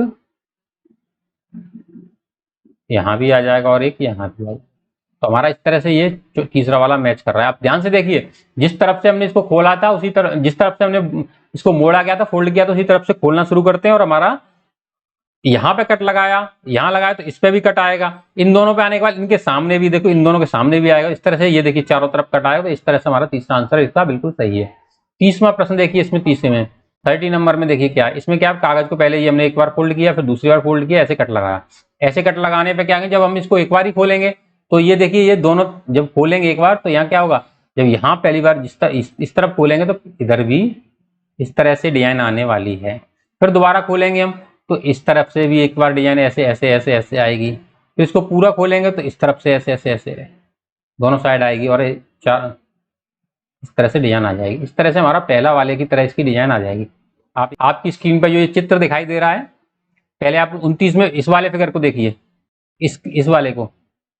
यहां भी आ जाएगा और एक यहां भी आ जाएगा। तो हमारा इस तरह से ये जो तीसरा वाला मैच कर रहा है। आप ध्यान से देखिए, जिस तरफ से हमने इसको खोला था उसी तरफ, जिस तरफ से हमने इसको मोड़ा गया था फोल्ड किया तो उसी तरफ से खोलना शुरू करते हैं और हमारा यहाँ पे कट लगाया, यहाँ लगाया तो इस पे भी कट आएगा, इन दोनों पे आने के बाद इनके सामने भी देखो, इन दोनों के सामने भी आएगा, इस तरह से ये देखिए चारों तरफ कट आएगा। तो इस तरह से हमारा तीसरा आंसर इसका बिल्कुल सही है। 30वां प्रश्न देखिए, इसमें 30 में 30 नंबर में देखिए क्या है, इसमें क्या कागज को पहले ये हमने एक बार फोल्ड किया, फिर दूसरी बार फोल्ड किया, ऐसे कट लगाया। ऐसे कट लगाने पर क्या, जब हम इसको एक बार ही खोलेंगे तो ये देखिए ये दोनों जब खोलेंगे एक बार तो यहाँ क्या होगा, जब यहाँ पहली बार इस तरफ खोलेंगे तो इधर भी इस तरह से डिजाइन आने वाली है। फिर दोबारा खोलेंगे हम तो इस तरफ से भी एक बार डिजाइन ऐसे ऐसे ऐसे ऐसे आएगी, फिर इसको पूरा खोलेंगे तो इस तरफ से ऐसे ऐसे ऐसे दोनों साइड आएगी और चार इस तरह से डिजाइन आ जाएगी। इस तरह से हमारा पहला वाले की तरह इसकी डिजाइन आ जाएगी। आपकी स्क्रीन पर जो ये चित्र दिखाई दे रहा है, पहले आप 29 में इस वाले फिगर को देखिए, इस वाले को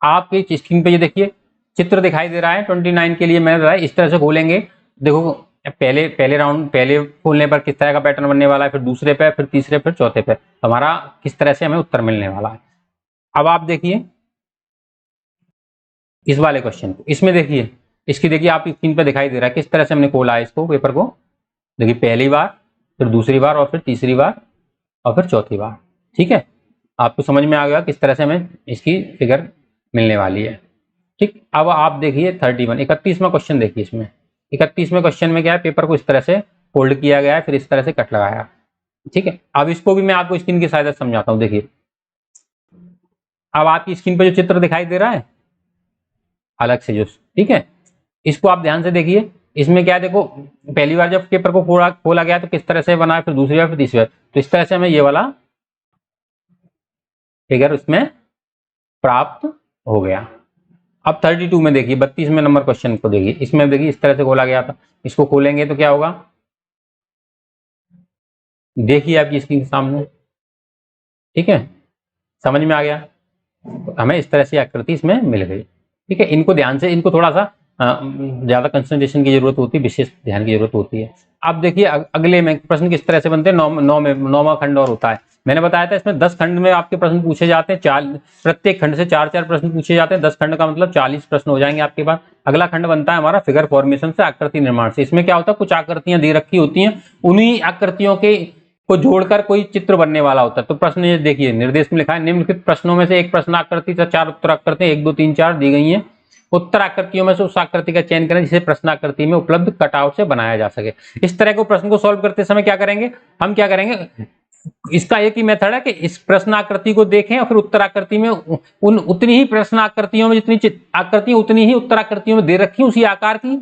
आपकी स्क्रीन पे ये देखिए चित्र दिखाई दे रहा है। 29 के लिए मैंने बताया इस तरह से खोलेंगे, देखो पहले राउंड पहले खोलने पर किस तरह का पैटर्न बनने वाला है, फिर दूसरे पे, फिर तीसरे, फिर चौथे पे हमारा किस तरह से हमें उत्तर मिलने वाला है। अब आप देखिए इस वाले क्वेश्चन को, इसमें देखिए इसकी देखिए आप स्क्रीन पे दिखाई दे रहा है किस तरह से हमने खोला है इसको, पेपर को देखिए पहली बार, फिर दूसरी बार और फिर तीसरी बार और फिर चौथी बार। ठीक है, आपको समझ में आ गया किस तरह से हमें इसकी फिगर मिलने वाली है। ठीक, अब आप देखिए 31वां क्वेश्चन देखिए, इसमें 31वें क्वेश्चन में क्या है, पेपर को इस तरह से फोल्ड किया गया है, फिर इस तरह से कट लगाया। ठीक है, अब इसको भी मैं आपको स्क्रीन की सहायता से समझाता हूं। देखिए अब आपकी स्क्रीन पर जो चित्र दिखाई दे रहा है अलग से जो, ठीक है, इसको आप ध्यान से देखिए। इसमें क्या है, देखो पहली बार जब पेपर को खोला गया तो किस तरह से बना, फिर दूसरी बार, फिर तीसरी बार, तो इस तरह से हमें ये वाला फिगर उसमें प्राप्त हो गया। अब 32 में देखिए, 32वें नंबर क्वेश्चन को देखिए, इसमें देखिए इस तरह से खोला गया था, इसको खोलेंगे तो क्या होगा, देखिए आपकी स्क्रीन के सामने। ठीक है, समझ में आ गया, हमें इस तरह से आकृति इसमें मिल गई। ठीक है, इनको ध्यान से, इनको थोड़ा सा ज्यादा कंसंट्रेशन की जरूरत होती है, विशेष ध्यान की जरूरत होती है। अब देखिए अगले में प्रश्न किस तरह से बनते हैं, 9वां खंड और होता है। मैंने बताया था इसमें 10 खंड में आपके प्रश्न पूछे जाते हैं, प्रत्येक खंड से 4-4 प्रश्न पूछे जाते हैं। 10 खंड का मतलब 40 प्रश्न हो जाएंगे आपके पास। अगला खंड बनता है हमारा फिगर फॉर्मेशन से, आकृति निर्माण से। इसमें क्या होता है, कुछ आकृतियां दे रखी होती हैं, उन्हीं आकृतियों के को जोड़कर कोई चित्र बनने वाला होता है। तो प्रश्न ये देखिए, निर्देश में लिखा है निम्नलिखित प्रश्नों में से एक प्रश्न आकृति तथा 4 उत्तर आकृतियां 1 2 3 4 दी गई हैं। उत्तर आकृतियों में से उस आकृति का चयन करें जिसे प्रश्न आकृति में उपलब्ध कटआउट से बनाया जा सके। इस तरह को प्रश्न को सॉल्व करते समय क्या करेंगे, हम क्या करेंगे, इसका एक ही मेथड है कि इस प्रश्न आकृति को देखें और फिर उत्तर आकृति में उतनी ही प्रश्न आकृतियों में जितनी आकृतियां उतनी ही उत्तर आकृतियों में दे रखी उसी आकार की,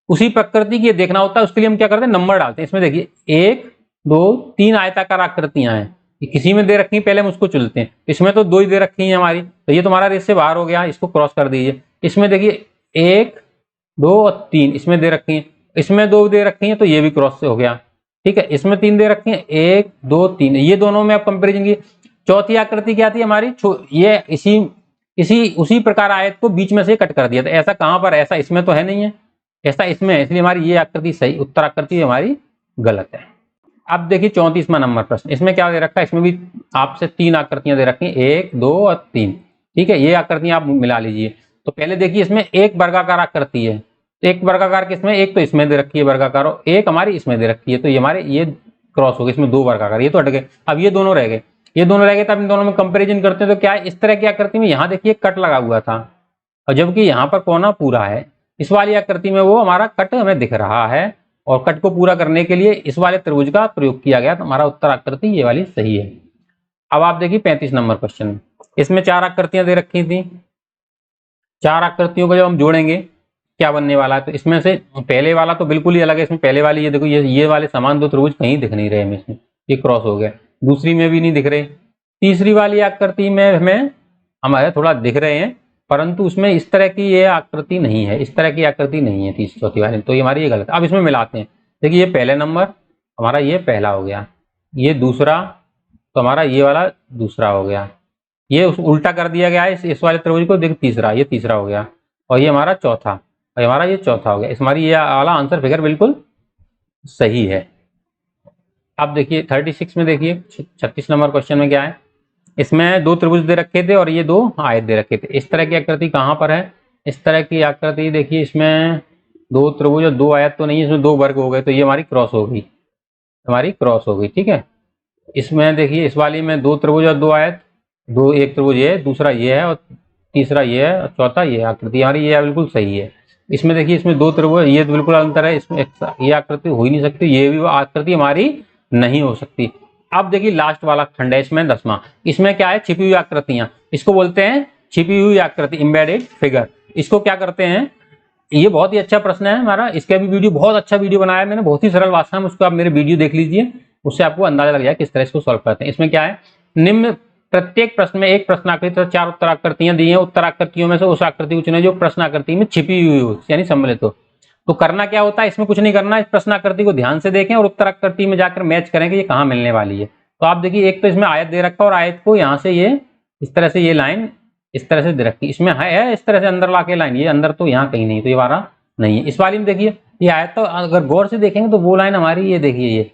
उसी प्रकृति की देखना होता है। उसके लिए हम क्या करते हैं, नंबर डालते हैं। इसमें देखिए 1 2 3 आयताकार आकृतियां हैं, किसी में दे रखी हैं, पहले हम उसको चुनते हैं। इसमें तो 2 ही दे रखी हैं हमारी, तो ये तुम्हारा रेस से बाहर हो गया, इसको क्रॉस कर दीजिए। इसमें देखिए 1 2 और 3 इसमें दे रखी हैं, इसमें 2 दे रखी हैं, तो ये भी क्रॉस से हो गया। ठीक है, इसमें 3 दे रखी हैं, 1 2 3, ये दोनों में आप कंपेरिजन की। चौथी आकृति क्या थी हमारी, ये इसी उसी प्रकार आयत को बीच में से कट कर दिया था। ऐसा कहां पर, ऐसा इसमें तो है नहीं है, ऐसा इसमें है, इसलिए हमारी ये आकृति सही, उत्तर आकृति हमारी गलत है। अब देखिए 34वां नंबर प्रश्न, इसमें क्या दे रखा है, इसमें भी आपसे 3 आकृतियां दे रखी हैं, 1 2 और 3। ठीक है, ये आकृतियां आप मिला लीजिए। तो पहले देखिए इसमें एक वर्गाकार आकृति है, तो एक वर्गाकार किसमें, एक तो इसमें दे रखी है वर्गाकार, और एक हमारी इसमें दे रखी है, तो ये हमारे ये क्रॉस हो गए, इसमें 2 वर्गाकार, ये तो हट गए। अब ये दोनों रह गए, ये दोनों रह गए, तो इन दोनों में कंपेरिजन करते हैं। तो क्या है, इस तरह की आकृति में यहाँ देखिए कट लगा हुआ था, और जबकि यहाँ पर कोना पूरा है। इस वाली आकृति में वो हमारा कट हमें दिख रहा है, और कट को पूरा करने के लिए इस वाले त्रिभुज का प्रयोग किया गया, तो हमारा उत्तर आकृति ये वाली सही है। अब आप देखिए 35 नंबर क्वेश्चन, इसमें 4 आकृतियां दे रखी थी। 4 आकृतियों को जब हम जोड़ेंगे क्या बनने वाला है, तो इसमें से पहले वाला तो बिल्कुल ही अलग है। इसमें पहले वाली ये देखो, ये वाले समान 2 त्रिभुज कहीं दिख नहीं रहे हमें, इसमें ये क्रॉस हो गया। दूसरी में भी नहीं दिख रहे, तीसरी वाली आकृति में हमें हमारे थोड़ा दिख रहे हैं, परंतु उसमें इस तरह की ये आकृति नहीं है, इस तरह की आकृति नहीं है चौथी वाली, तो ये हमारी ये गलत है। अब इसमें मिलाते हैं, देखिए ये पहले नंबर हमारा ये पहला हो गया, ये दूसरा, तो हमारा ये वाला दूसरा हो गया, ये उल्टा कर दिया गया है इस वाले त्रिभुज को, देखिए तीसरा, ये तीसरा हो गया, और ये हमारा चौथा, और हमारा ये चौथा हो गया। इस हमारी ये वाला आंसर फिगर बिल्कुल सही है। अब देखिए 36 में देखिए 36 नंबर क्वेश्चन में क्या है, इसमें 2 त्रिभुज दे रखे थे और ये 2 आयत दे रखे थे। इस तरह की आकृति कहाँ पर है, इस तरह की आकृति देखिए, इसमें 2 त्रिभुज और 2 आयत तो नहीं है, इसमें 2 वर्ग हो गए, तो ये हमारी क्रॉस हो गई, हमारी क्रॉस हो गई। ठीक है, इसमें देखिए इस वाली में 2 त्रिभुज और 2 आयत, एक त्रिभुज ये है, दूसरा ये है, और तीसरा ये है, और चौथा ये आकृति हमारी ये बिल्कुल सही है। इसमें देखिए इसमें 2 त्रिभुज, ये तो बिल्कुल अंतर है, इसमें ये आकृति हो ही नहीं सकती, ये भी आकृति हमारी नहीं हो सकती। अब देखिए लास्ट वाला खंड है, इसमें 10वां, इसमें क्या है, छिपी हुई आकृतियां, इसको बोलते हैं छिपी हुई आकृति, एम्बेडेड फिगर। इसको क्या करते हैं, ये बहुत ही अच्छा प्रश्न है हमारा, इसका भी वीडियो, बहुत अच्छा वीडियो बनाया है मैंने, बहुत ही सरल भाषा में, उसको आप मेरे वीडियो देख लीजिए, उससे आपको अंदाजा लग जाए किस तरह इसको सॉल्व करते हैं। इसमें क्या है, निम्न प्रत्येक प्रश्न में एक प्रश्न आकृति और 4 उत्तर आकृतियां दी हैं। उत्तर आकृतियों में से उस आकृति को चुने जो प्रश्न आकृति में छिपी हुई हो, यानी सम्मिलित हो। तो करना क्या होता है, इसमें कुछ नहीं करना, इस प्रश्न आकृति को ध्यान से देखें और उत्तर आकृति में जाकर मैच करें कि ये कहाँ मिलने वाली है। तो आप देखिए एक तो इसमें आयत दे रखा, और आयत को यहाँ से ये इस तरह से ये लाइन इस तरह से दे रखी, इसमें है इस तरह से अंदर ला के लाइन, ये अंदर तो यहाँ कहीं नहीं, तो ये हमारा नहीं है। इस वाली में देखिए ये आयत, तो अगर गौर से देखेंगे तो वो लाइन हमारी, ये देखिए ये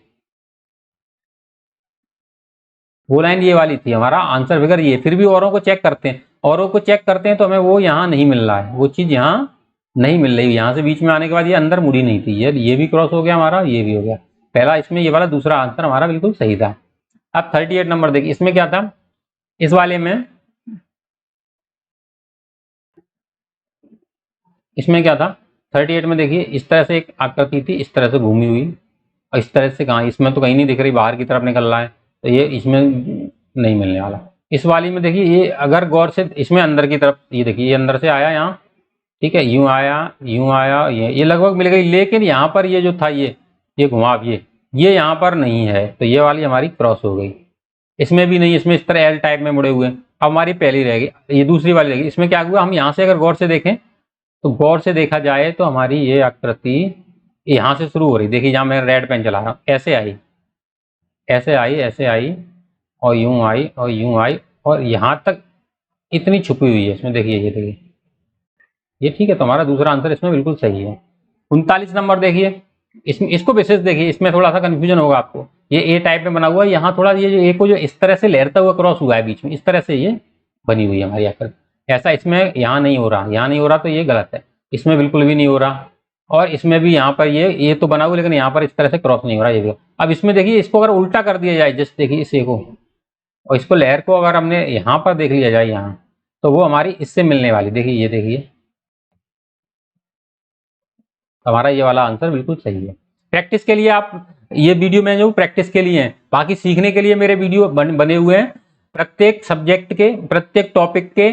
वो लाइन ये वाली थी, हमारा आंसर फिगर ये। फिर भी औरों को चेक करते हैं, औरों को चेक करते हैं तो हमें वो यहाँ नहीं मिल रहा है, वो चीज यहाँ नहीं मिल रही। यहाँ से बीच में आने के बाद ये अंदर मुड़ी नहीं थी, ये भी क्रॉस हो गया हमारा, ये भी हो गया पहला, इसमें ये वाला दूसरा आंसर हमारा बिल्कुल सही था। अब 38 नंबर देखिए, इसमें क्या था, इस वाले में इसमें क्या था 38 में देखिए, इस तरह से एक आकृति थी, इस तरह से घूमी हुई, और इस तरह से कहाँ, इसमें तो कहीं नहीं दिख रही, बाहर की तरफ निकल रहा है, तो ये इसमें नहीं मिलने वाला। इस वाली में देखिए ये अगर गौर से, इसमें अंदर की तरफ, ये देखिए ये अंदर से आया यहाँ, ठीक है, यूं आया, ये लगभग मिल गई, लेकिन यहाँ पर ये जो था ये घुमाव, ये यहाँ पर नहीं है, तो ये वाली हमारी क्रॉस हो गई। इसमें भी नहीं, इसमें इस तरह एल टाइप में मुड़े हुए। अब हमारी पहली रहेगी, ये दूसरी वाली रहेगी। इसमें क्या हुआ, हम यहाँ से अगर गौर से देखें, तो गौर से देखा जाए तो हमारी ये आकृति यहाँ से शुरू हो रही, देखिए यहाँ मैं रेड पेन चला रहा हूँ, ऐसे आई, ऐसे आई, और यूं आई, और यूं आई, और यहाँ तक इतनी छुपी हुई है इसमें, देखिए ये देखिए ये, ठीक है, तो हमारा दूसरा आंसर इसमें बिल्कुल सही है। 39 नंबर देखिए, इसको विशेष देखिए, इसमें थोड़ा सा कंफ्यूजन होगा आपको। ये ए टाइप में बना हुआ है। यहाँ थोड़ा ये जो ए को जो इस तरह से लहरता हुआ क्रॉस हुआ है बीच में, इस तरह से ये बनी हुई है हमारी आकृति। ऐसा इसमें यहाँ नहीं हो रहा, यहाँ नहीं हो रहा, तो ये गलत है। इसमें बिल्कुल भी नहीं हो रहा, और इसमें भी यहाँ पर ये तो बना हुआ, लेकिन यहाँ पर इस तरह से क्रॉस नहीं हो रहा ये भी। अब इसमें देखिए, इसको अगर उल्टा कर दिया जाए, जैसे देखिए इस ए को और इसको लहर को अगर हमने यहाँ पर देख लिया जाए यहाँ, तो वो हमारी इससे मिलने वाली, देखिए ये देखिए हमारा ये वाला आंसर बिल्कुल सही है। प्रैक्टिस के लिए आप ये वीडियो में जो प्रैक्टिस के लिए हैं, बाकी सीखने के लिए मेरे वीडियो बने हुए हैं। प्रत्येक सब्जेक्ट के, प्रत्येक टॉपिक के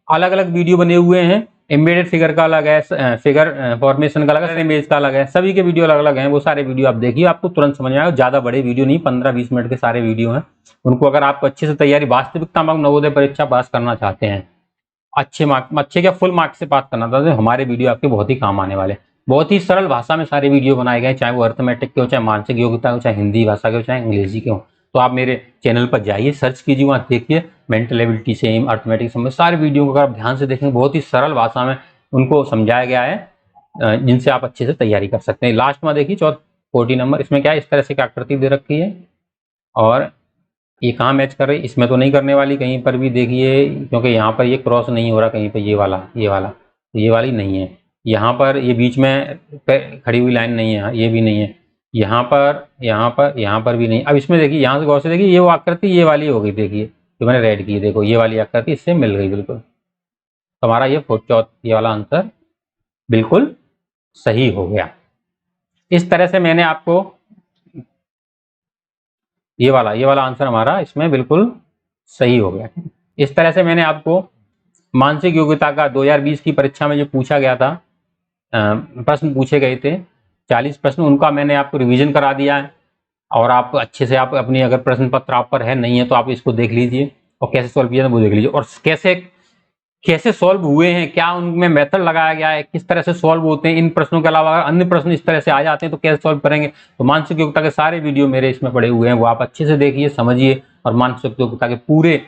अलग अलग वीडियो बने हुए हैं। एम्बेडेड फिगर का अलग है, फिगर फॉर्मेशन का अलग है, इमेज का अलग है, सभी के वीडियो अलग अलग हैं। वो सारे वीडियो आप देखिए, आपको तुरंत समझ में आएगा। ज्यादा बड़े वीडियो नहीं, 15-20 मिनट के सारे वीडियो हैं। उनको अगर आप अच्छे से तैयारी, वास्तविकता में नवोदय परीक्षा पास करना चाहते हैं, अच्छे मार्क, अच्छे क्या फुल मार्क्स से पास करना चाहते हैं, हमारे वीडियो आपके बहुत ही काम आने वाले। बहुत ही सरल भाषा में सारे वीडियो बनाए गए, चाहे वो अर्थमेटिक के हो, चाहे मानसिक योग्यता हो, चाहे हिंदी भाषा के हो, चाहे अंग्रेजी के हो। तो आप मेरे चैनल पर जाइए, सर्च कीजिए, वहाँ देखिए मेंटल एबिलिटी से अर्थमेटिक समझ सारे वीडियो को अगर आप ध्यान से देखेंगे, बहुत ही सरल भाषा में उनको समझाया गया है, जिनसे आप अच्छे से तैयारी कर सकते हैं। लास्ट में देखिए 40 नंबर, इसमें क्या है, इस तरह से आकृति दे रखी है, और ये कहाँ मैच कर रही है, इसमें तो नहीं करने वाली कहीं पर भी देखिए, क्योंकि यहाँ पर ये क्रॉस नहीं हो रहा कहीं पर, ये वाला तो ये वाली नहीं है। यहाँ पर ये बीच में खड़ी हुई लाइन नहीं है, ये भी नहीं है। यहाँ पर भी नहीं। अब इसमें देखिए, यहाँ से गौर से देखिए, ये वो आकृति ये वाली हो गई, देखिए जो मैंने रेड की, देखो ये वाली आकृति इससे मिल गई बिल्कुल। तो हमारा ये ये वाला आंसर बिल्कुल सही हो गया। इस तरह से मैंने आपको ये वाला आंसर हमारा इसमें बिल्कुल सही हो गया। इस तरह से मैंने आपको मानसिक योग्यता का 2020 की परीक्षा में जो पूछा गया था, प्रश्न पूछे गए थे 40 प्रश्न, उनका मैंने आपको रिवीजन करा दिया है। और आप अच्छे से, आप अपनी अगर प्रश्न पत्र आप पर है नहीं है तो आप इसको देख लीजिए, और कैसे सॉल्व किया वो देख लीजिए, और कैसे सॉल्व हुए हैं, क्या उनमें मेथड लगाया गया है, किस तरह से सॉल्व होते हैं। इन प्रश्नों के अलावा अन्य प्रश्न इस तरह से आ जाते हैं तो कैसे सॉल्व करेंगे। तो मानसिक योग्यता के सारे वीडियो मेरे इसमें पड़े हुए हैं, वो आप अच्छे से देखिए, समझिए, और मानसिक योग्यता के पूरे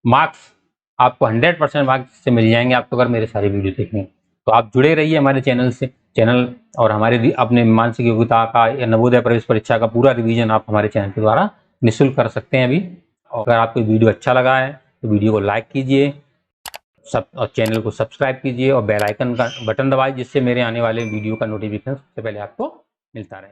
मार्क्स आपको 100% मार्क्स से मिल जाएंगे आपको, अगर मेरे सारे वीडियो देखेंगे। तो आप जुड़े रहिए हमारे चैनल और हमारे अपने मानसिक योग्यता का या नवोदय प्रवेश परीक्षा का पूरा रिवीजन आप हमारे चैनल के द्वारा निःशुल्क कर सकते हैं अभी। और अगर आपको वीडियो अच्छा लगा है तो वीडियो को लाइक कीजिए, और चैनल को सब्सक्राइब कीजिए, और बेल आइकन का बटन दबाइए, जिससे मेरे आने वाले वीडियो का नोटिफिकेशन सबसे पहले आपको मिलता रहे।